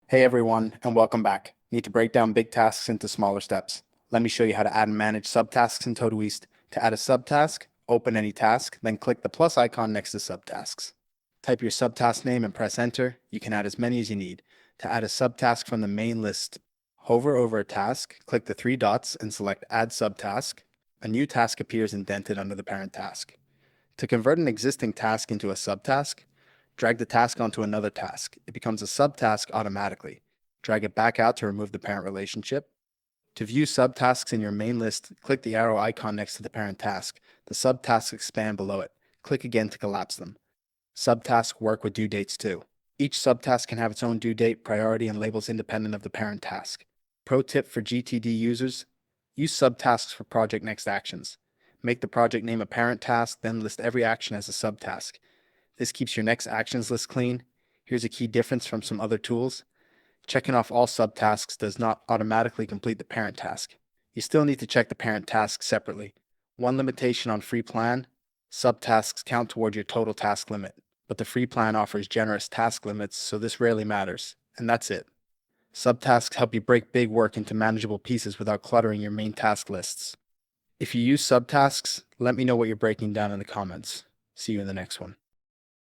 Hey everyone, and welcome back. Need to break down big tasks into smaller steps. Let me show you how to add and manage subtasks in Todoist. To add a subtask, open any task, then click the plus icon next to subtasks. Type your subtask name and press enter. You can add as many as you need. To add a subtask from the main list, hover over a task, click the three dots, and select Add Subtask. A new task appears indented under the parent task. To convert an existing task into a subtask, drag the task onto another task. It becomes a subtask automatically. Drag it back out to remove the parent relationship. To view subtasks in your main list, click the arrow icon next to the parent task. The subtasks expand below it. Click again to collapse them. Subtasks work with due dates too. Each subtask can have its own due date, priority, and labels independent of the parent task. Pro tip for GTD users: use subtasks for project next actions. Make the project name a parent task, then list every action as a subtask. This keeps your next actions list clean. Here's a key difference from some other tools. Checking off all subtasks does not automatically complete the parent task. You still need to check the parent task separately. One limitation on free plan: subtasks count toward your total task limit, but the free plan offers generous task limits, so this rarely matters. And that's it. Subtasks help you break big work into manageable pieces without cluttering your main task lists. If you use subtasks, let me know what you're breaking down in the comments. See you in the next one.